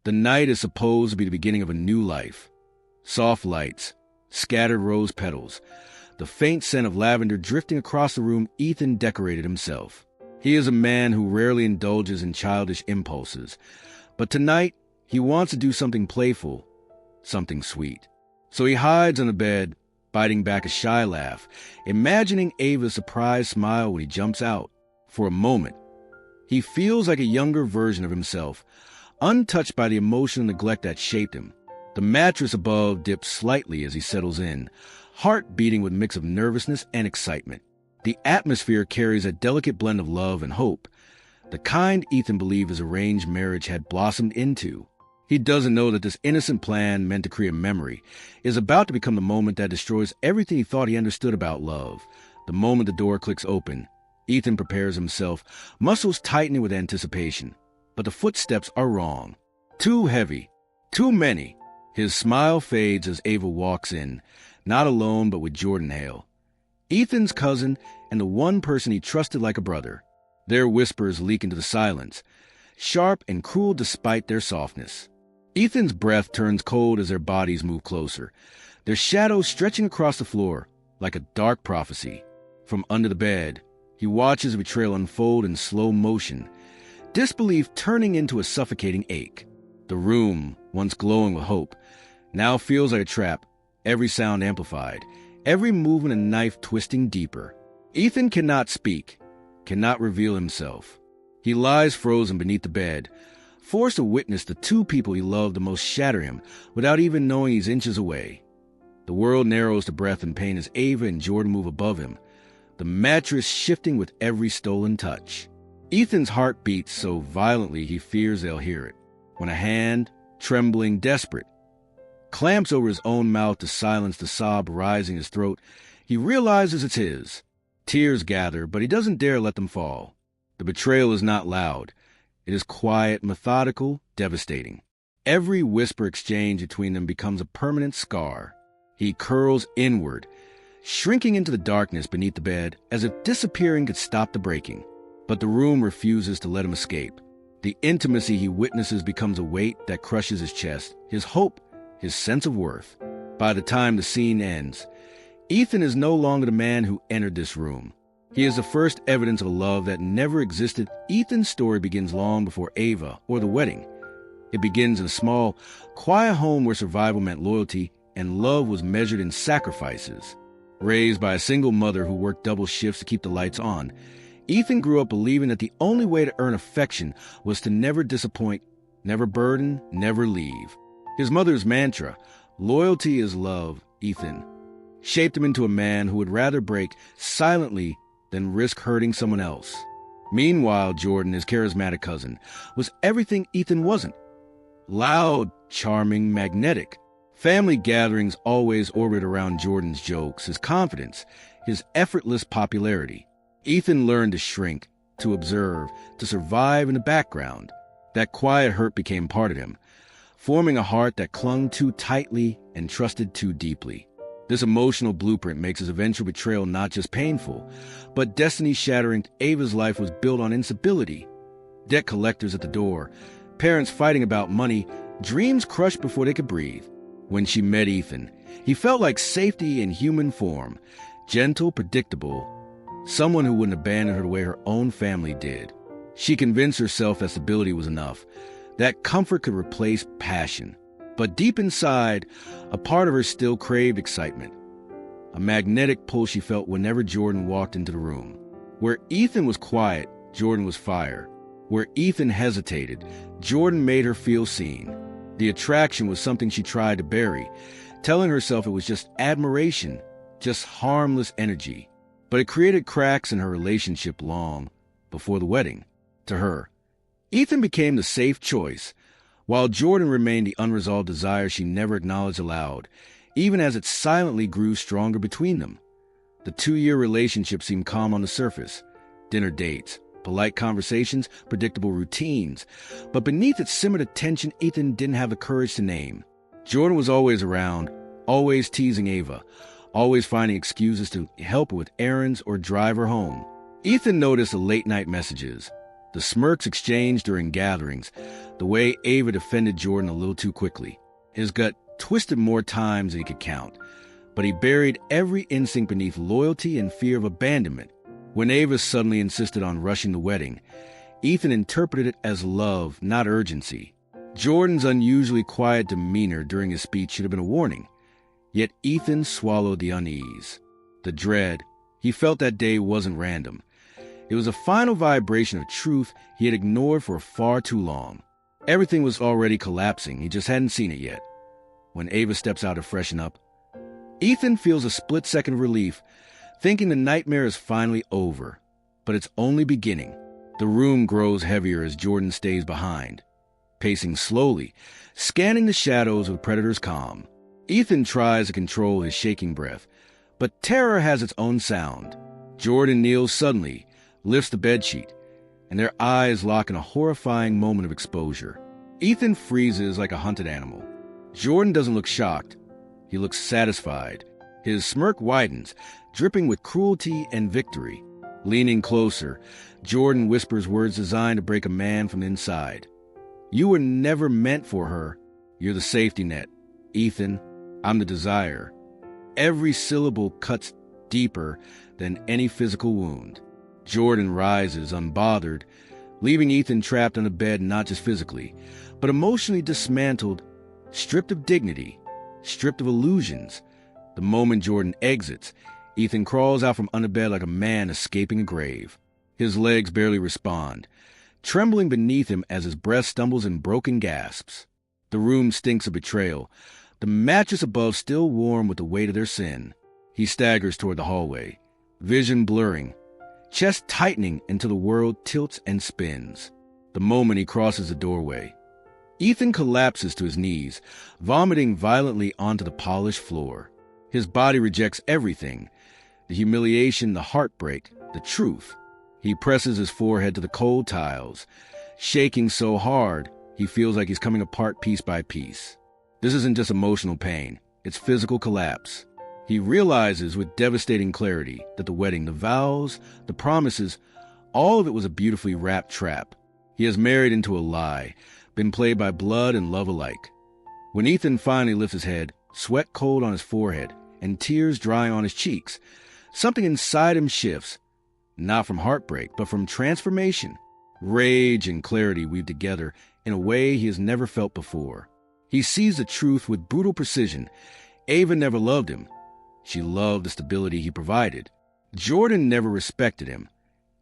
The night is supposed to be the beginning of a new life. Soft lights, scattered rose petals, the faint scent of lavender drifting across the room. Ethan decorated himself. He is a man who rarely indulges in childish impulses, but tonight he wants to do something playful, something sweet. So he hides on the bed, biting back a shy laugh, imagining Ava's surprised smile when he jumps out. For a moment, he feels like a younger version of himself, untouched by the emotional neglect that shaped him. The mattress above dips slightly as he settles in, heart beating with a mix of nervousness and excitement. The atmosphere carries a delicate blend of love and hope, the kind Ethan believed his arranged marriage had blossomed into. He doesn't know that this innocent plan, meant to create a memory, is about to become the moment that destroys everything he thought he understood about love. The moment the door clicks open, Ethan prepares himself, muscles tightening with anticipation. But the footsteps are wrong. Too heavy. Too many. His smile fades as Ava walks in, not alone but with Jordan Hale, Ethan's cousin and the one person he trusted like a brother. Their whispers leak into the silence, sharp and cruel despite their softness. Ethan's breath turns cold as their bodies move closer, their shadows stretching across the floor like a dark prophecy. From under the bed, he watches the betrayal unfold in slow motion, disbelief turning into a suffocating ache. The room, once glowing with hope, now feels like a trap, every sound amplified, every movement a knife twisting deeper. Ethan cannot speak, cannot reveal himself. He lies frozen beneath the bed, forced to witness the two people he loved the most shatter him without even knowing he's inches away. The world narrows to breath and pain as Ava and Jordan move above him, the mattress shifting with every stolen touch. Ethan's heart beats so violently he fears they'll hear it. When a hand, trembling, desperate, clamps over his own mouth to silence the sob rising his throat, he realizes it's his. Tears gather, but he doesn't dare let them fall. The betrayal is not loud. It is quiet, methodical, devastating. Every whisper exchange between them becomes a permanent scar. He curls inward, shrinking into the darkness beneath the bed, as if disappearing could stop the breaking. But the room refuses to let him escape. The intimacy he witnesses becomes a weight that crushes his chest, his hope, his sense of worth. By the time the scene ends, Ethan is no longer the man who entered this room. He is the first evidence of a love that never existed. Ethan's story begins long before Ava or the wedding. It begins in a small, quiet home where survival meant loyalty and love was measured in sacrifices. Raised by a single mother who worked double shifts to keep the lights on, Ethan grew up believing that the only way to earn affection was to never disappoint, never burden, never leave. His mother's mantra, "Loyalty is love, Ethan," shaped him into a man who would rather break silently than risk hurting someone else. Meanwhile, Jordan, his charismatic cousin, was everything Ethan wasn't. Loud, charming, magnetic. Family gatherings always orbited around Jordan's jokes, his confidence, his effortless popularity. Ethan learned to shrink, to observe, to survive in the background. That quiet hurt became part of him, forming a heart that clung too tightly and trusted too deeply. This emotional blueprint makes his eventual betrayal not just painful, but destiny-shattering. Ava's life was built on instability. Debt collectors at the door, parents fighting about money, dreams crushed before they could breathe. When she met Ethan, he felt like safety in human form, gentle, predictable, someone who wouldn't abandon her the way her own family did. She convinced herself that stability was enough, that comfort could replace passion. But deep inside, a part of her still craved excitement. A magnetic pull she felt whenever Jordan walked into the room. Where Ethan was quiet, Jordan was fire. Where Ethan hesitated, Jordan made her feel seen. The attraction was something she tried to bury, telling herself it was just admiration, just harmless energy. But it created cracks in her relationship long before the wedding. To her, Ethan became the safe choice, while Jordan remained the unresolved desire she never acknowledged aloud, even as it silently grew stronger between them. The 2-year relationship seemed calm on the surface. Dinner dates, polite conversations, predictable routines. But beneath it simmered a tension Ethan didn't have the courage to name. Jordan was always around, always teasing Ava, always finding excuses to help her with errands or drive her home. Ethan noticed the late-night messages, the The smirks exchanged during gatherings, the way Ava defended Jordan a little too quickly. His gut twisted more times than he could count, but he buried every instinct beneath loyalty and fear of abandonment. When Ava suddenly insisted on rushing the wedding, Ethan interpreted it as love, not urgency. Jordan's unusually quiet demeanor during his speech should have been a warning. Yet Ethan swallowed the unease, the dread. He felt that day wasn't random. It was a final vibration of truth he had ignored for far too long. Everything was already collapsing, he just hadn't seen it yet. When Ava steps out to freshen up, Ethan feels a split second of relief, thinking the nightmare is finally over. But it's only beginning. The room grows heavier as Jordan stays behind, pacing slowly, scanning the shadows with Predator's calm. Ethan tries to control his shaking breath, but terror has its own sound. Jordan kneels suddenly, lifts the bedsheet, and their eyes lock in a horrifying moment of exposure. Ethan freezes like a hunted animal. Jordan doesn't look shocked. He looks satisfied. His smirk widens, dripping with cruelty and victory. Leaning closer, Jordan whispers words designed to break a man from the inside. "You were never meant for her. You're the safety net. Ethan, I'm the desire." Every syllable cuts deeper than any physical wound. Jordan rises, unbothered, leaving Ethan trapped on the bed not just physically, but emotionally dismantled, stripped of dignity, stripped of illusions. The moment Jordan exits, Ethan crawls out from under bed like a man escaping a grave. His legs barely respond, trembling beneath him as his breath stumbles in broken gasps. The room stinks of betrayal, the mattress above still warm with the weight of their sin. He staggers toward the hallway, vision blurring, chest tightening until the world tilts and spins. The moment he crosses the doorway, Ethan collapses to his knees, vomiting violently onto the polished floor. His body rejects everything, the humiliation, the heartbreak, the truth. He presses his forehead to the cold tiles, shaking so hard he feels like he's coming apart piece by piece. This isn't just emotional pain, it's physical collapse. He realizes with devastating clarity that the wedding, the vows, the promises, all of it was a beautifully wrapped trap. He has married into a lie, been played by blood and love alike. When Ethan finally lifts his head, sweat cold on his forehead and tears dry on his cheeks, something inside him shifts, not from heartbreak, but from transformation. Rage and clarity weave together in a way he has never felt before. He sees the truth with brutal precision. Ava never loved him. She loved the stability he provided. Jordan never respected him.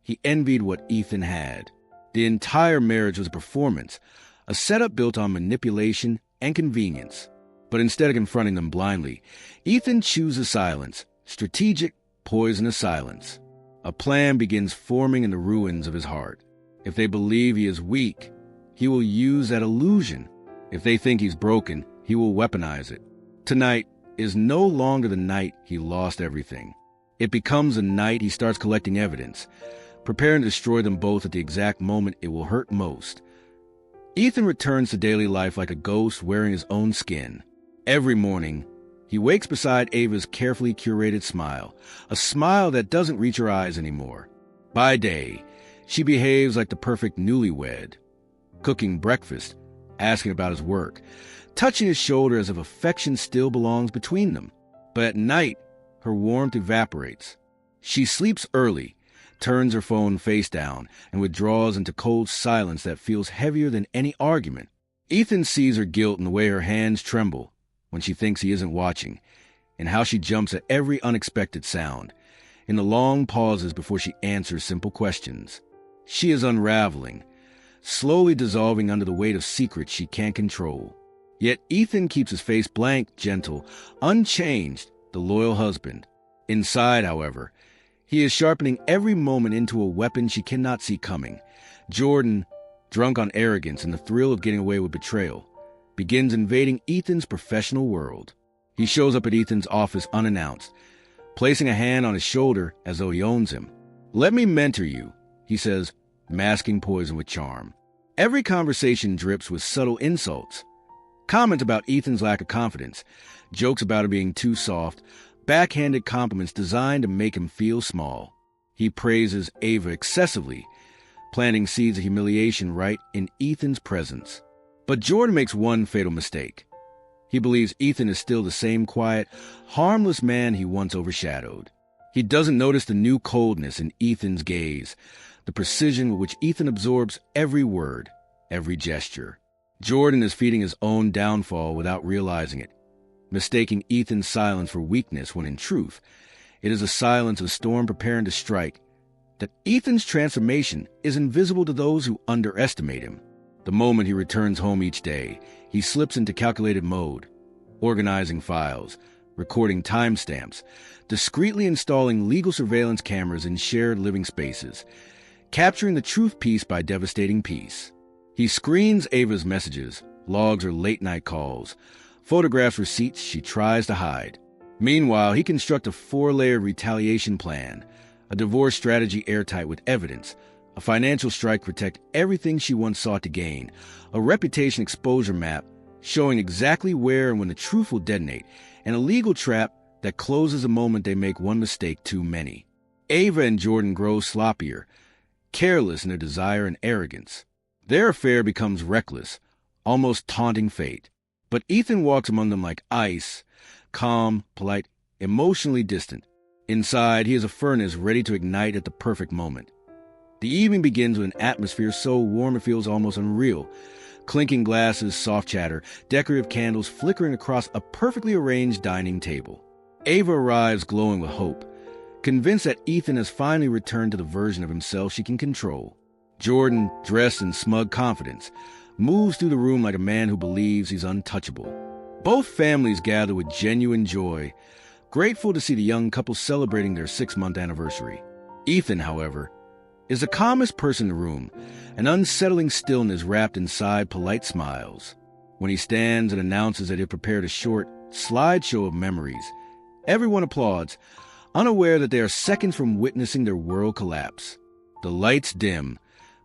He envied what Ethan had. The entire marriage was a performance, a setup built on manipulation and convenience. But instead of confronting them blindly, Ethan chooses silence, strategic, poisonous silence. A plan begins forming in the ruins of his heart. If they believe he is weak, he will use that illusion. If they think he's broken, he will weaponize it. Tonight is no longer the night he lost everything. It becomes the night he starts collecting evidence, preparing to destroy them both at the exact moment it will hurt most. Ethan returns to daily life like a ghost wearing his own skin. Every morning, he wakes beside Ava's carefully curated smile, a smile that doesn't reach her eyes anymore. By day, she behaves like the perfect newlywed, cooking breakfast, asking about his work, touching his shoulder as if affection still belongs between them. But at night, her warmth evaporates. She sleeps early, turns her phone face down, and withdraws into cold silence that feels heavier than any argument. Ethan sees her guilt in the way her hands tremble when she thinks he isn't watching, in how she jumps at every unexpected sound, in the long pauses before she answers simple questions. She is unraveling, slowly dissolving under the weight of secrets she can't control. Yet Ethan keeps his face blank, gentle, unchanged, the loyal husband. Inside, however, he is sharpening every moment into a weapon she cannot see coming. Jordan, drunk on arrogance and the thrill of getting away with betrayal, begins invading Ethan's professional world. He shows up at Ethan's office unannounced, placing a hand on his shoulder as though he owns him. "Let me mentor you," he says, masking poison with charm. Every conversation drips with subtle insults. Comments about Ethan's lack of confidence, jokes about her being too soft, backhanded compliments designed to make him feel small. He praises Ava excessively, planting seeds of humiliation right in Ethan's presence. But Jordan makes one fatal mistake. He believes Ethan is still the same quiet, harmless man he once overshadowed. He doesn't notice the new coldness in Ethan's gaze, the precision with which Ethan absorbs every word, every gesture. Jordan is feeding his own downfall without realizing it, mistaking Ethan's silence for weakness when in truth, it is a silence of storm preparing to strike, that Ethan's transformation is invisible to those who underestimate him. The moment he returns home each day, he slips into calculated mode, organizing files, recording timestamps, discreetly installing legal surveillance cameras in shared living spaces, capturing the truth piece by devastating piece. He screens Ava's messages, logs her late-night calls, photographs receipts she tries to hide. Meanwhile, he constructs a 4-layered retaliation plan, a divorce strategy airtight with evidence, a financial strike to protect everything she once sought to gain, a reputation exposure map showing exactly where and when the truth will detonate, and a legal trap that closes the moment they make one mistake too many. Ava and Jordan grow sloppier, careless in their desire and arrogance. Their affair becomes reckless, almost taunting fate. But Ethan walks among them like ice, calm, polite, emotionally distant. Inside, he is a furnace ready to ignite at the perfect moment. The evening begins with an atmosphere so warm it feels almost unreal. Clinking glasses, soft chatter, decorative candles flickering across a perfectly arranged dining table. Ava arrives glowing with hope, convinced that Ethan has finally returned to the version of himself she can control. Jordan, dressed in smug confidence, moves through the room like a man who believes he's untouchable. Both families gather with genuine joy, grateful to see the young couple celebrating their 6-month anniversary. Ethan, however, is the calmest person in the room, an unsettling stillness wrapped inside polite smiles. When he stands and announces that he prepared a short slideshow of memories, everyone applauds, unaware that they are seconds from witnessing their world collapse. The lights dim,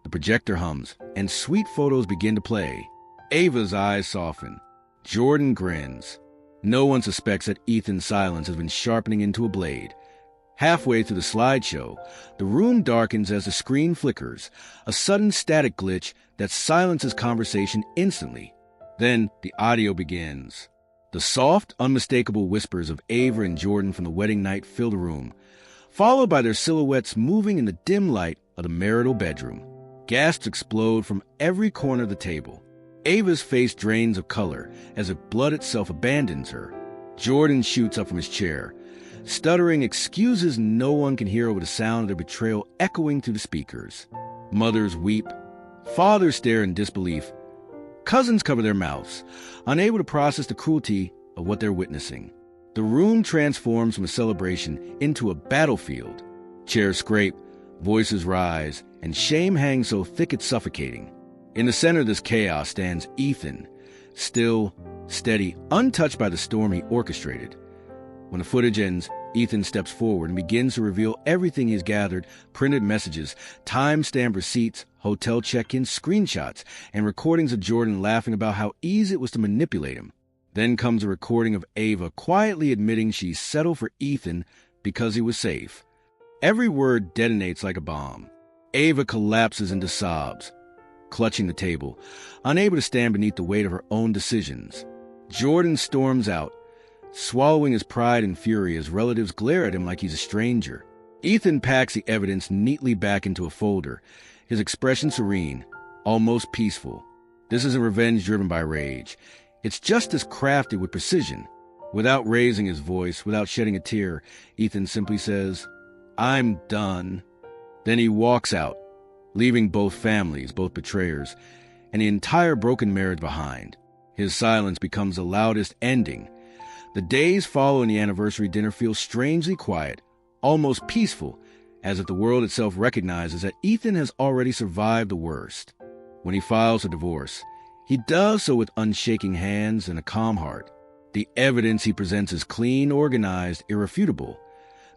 the projector hums, and sweet photos begin to play. Ava's eyes soften. Jordan grins. No one suspects that Ethan's silence has been sharpening into a blade. Halfway through the slideshow, the room darkens as the screen flickers, a sudden static glitch that silences conversation instantly. Then the audio begins. The soft, unmistakable whispers of Ava and Jordan from the wedding night fill the room, followed by their silhouettes moving in the dim light of the marital bedroom. Gasps explode from every corner of the table. Ava's face drains of color as if blood itself abandons her. Jordan shoots up from his chair, stuttering excuses no one can hear over the sound of their betrayal echoing through the speakers. Mothers weep. Fathers stare in disbelief. Cousins cover their mouths, unable to process the cruelty of what they're witnessing. The room transforms from a celebration into a battlefield. Chairs scrape, voices rise, and shame hangs so thick it's suffocating. In the center of this chaos stands Ethan, still, steady, untouched by the storm he orchestrated. When the footage ends, Ethan steps forward and begins to reveal everything he's gathered: printed messages, time-stamped receipts, hotel check-ins, screenshots, and recordings of Jordan laughing about how easy it was to manipulate him. Then comes a recording of Ava quietly admitting she settled for Ethan because he was safe. Every word detonates like a bomb. Ava collapses into sobs, clutching the table, unable to stand beneath the weight of her own decisions. Jordan storms out, swallowing his pride and fury as relatives glare at him like he's a stranger. Ethan packs the evidence neatly back into a folder, his expression serene, almost peaceful. This isn't revenge driven by rage. It's justice crafted with precision. Without raising his voice, without shedding a tear, Ethan simply says, "I'm done." Then he walks out, leaving both families, both betrayers, and the entire broken marriage behind. His silence becomes the loudest ending. The days following the anniversary dinner feel strangely quiet, almost peaceful, as if the world itself recognizes that Ethan has already survived the worst. When he files for divorce, he does so with unshaking hands and a calm heart. The evidence he presents is clean, organized, irrefutable.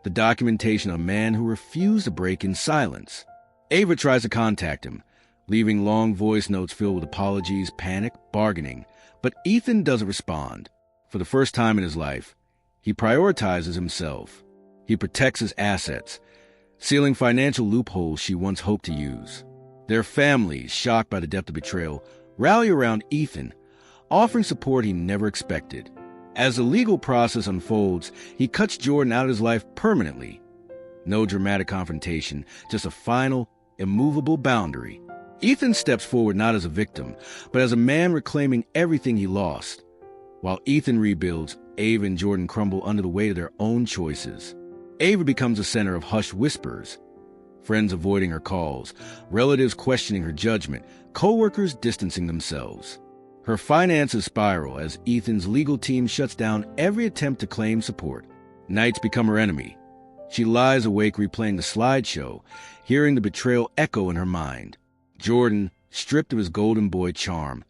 The documentation of a man who refused to break in silence. Ava tries to contact him, leaving long voice notes filled with apologies, panic, bargaining. But Ethan doesn't respond. For the first time in his life, he prioritizes himself. He protects his assets, sealing financial loopholes she once hoped to use. Their families, shocked by the depth of betrayal, rally around Ethan, offering support he never expected. As the legal process unfolds, he cuts Jordan out of his life permanently. No dramatic confrontation, just a final, immovable boundary. Ethan steps forward not as a victim, but as a man reclaiming everything he lost. While Ethan rebuilds, Ava and Jordan crumble under the weight of their own choices. Ava becomes the center of hushed whispers, friends avoiding her calls, relatives questioning her judgment, co-workers distancing themselves. Her finances spiral as Ethan's legal team shuts down every attempt to claim support. Nights become her enemy. She lies awake replaying the slideshow, hearing the betrayal echo in her mind. Jordan, stripped of his golden boy charm,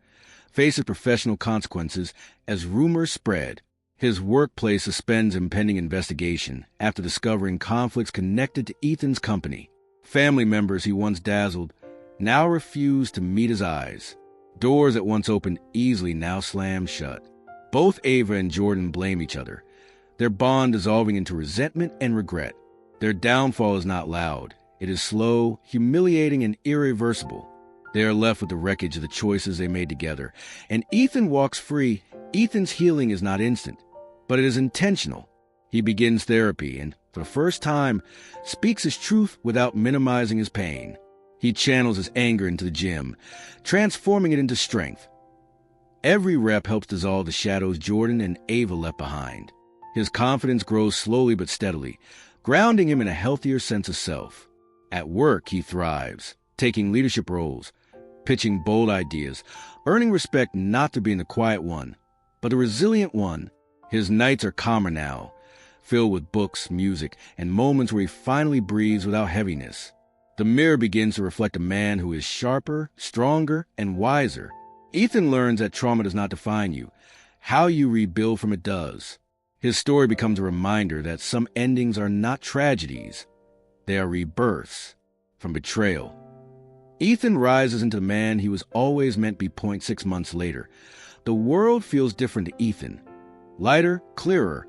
faces professional consequences as rumors spread. His workplace suspends impending investigation after discovering conflicts connected to Ethan's company. Family members he once dazzled now refuse to meet his eyes. Doors that once opened easily now slam shut. Both Ava and Jordan blame each other, their bond dissolving into resentment and regret. Their downfall is not loud. It is slow, humiliating, and irreversible. They are left with the wreckage of the choices they made together. And Ethan walks free. Ethan's healing is not instant, but it is intentional. He begins therapy and, for the first time, speaks his truth without minimizing his pain. He channels his anger into the gym, transforming it into strength. Every rep helps dissolve the shadows Jordan and Ava left behind. His confidence grows slowly but steadily, grounding him in a healthier sense of self. At work, he thrives, taking leadership roles, pitching bold ideas, earning respect not to being the quiet one, but the resilient one. His nights are calmer now, filled with books, music, and moments where he finally breathes without heaviness. The mirror begins to reflect a man who is sharper, stronger, and wiser. Ethan learns that trauma does not define you. How you rebuild from it does. His story becomes a reminder that some endings are not tragedies. They are rebirths from betrayal. Ethan rises into the man he was always meant to be 6 months later. The world feels different to Ethan. Lighter, clearer,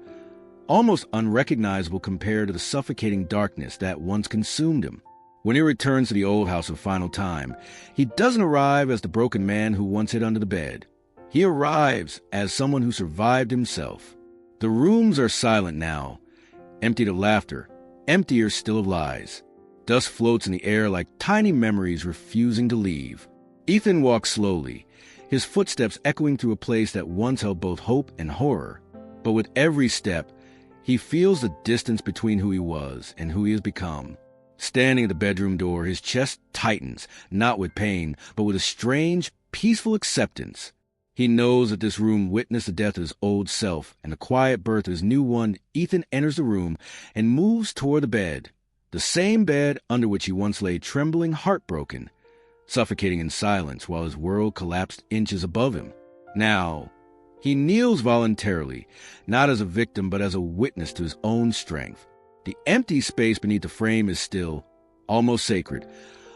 almost unrecognizable compared to the suffocating darkness that once consumed him. When he returns to the old house for final time, he doesn't arrive as the broken man who once hid under the bed. He arrives as someone who survived himself. The rooms are silent now, emptied of laughter, emptier still of lies. Dust floats in the air like tiny memories refusing to leave. Ethan walks slowly, his footsteps echoing through a place that once held both hope and horror. But with every step, he feels the distance between who he was and who he has become. Standing at the bedroom door, his chest tightens, not with pain, but with a strange, peaceful acceptance. He knows that this room witnessed the death of his old self and the quiet birth of his new one. Ethan enters the room and moves toward the bed, the same bed under which he once lay trembling, heartbroken, suffocating in silence while his world collapsed inches above him. Now, he kneels voluntarily, not as a victim but as a witness to his own strength. The empty space beneath the frame is still, almost sacred,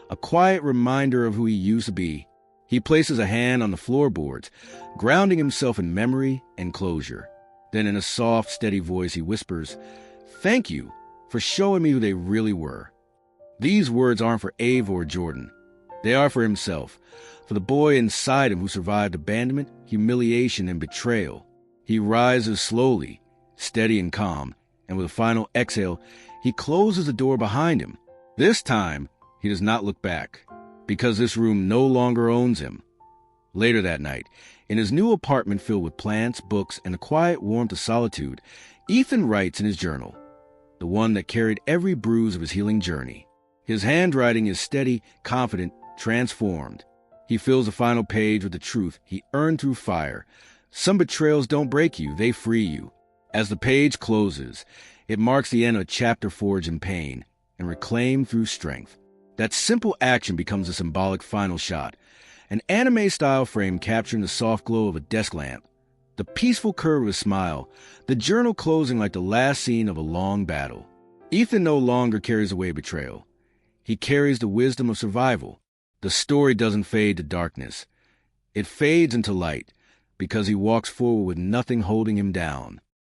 a quiet reminder of who he used to be. He places a hand on the floorboards, grounding himself in memory and closure. Then in a soft, steady voice, he whispers, "Thank you for showing me who they really were." These words aren't for Ava or Jordan. They are for himself, for the boy inside him who survived abandonment, humiliation, and betrayal. He rises slowly, steady and calm, and with a final exhale, he closes the door behind him. This time, he does not look back, because this room no longer owns him. Later that night, in his new apartment filled with plants, books, and the quiet warmth of solitude, Ethan writes in his journal, the one that carried every bruise of his healing journey. His handwriting is steady, confident, transformed. He fills the final page with the truth he earned through fire. Some betrayals don't break you, they free you. As the page closes, it marks the end of a chapter forged in pain and reclaimed through strength. That simple action becomes a symbolic final shot, an anime-style frame capturing the soft glow of a desk lamp, the peaceful curve of a smile, the journal closing like the last scene of a long battle. Ethan no longer carries away betrayal. He carries the wisdom of survival. The story doesn't fade to darkness. It fades into light because he walks forward with nothing holding him down.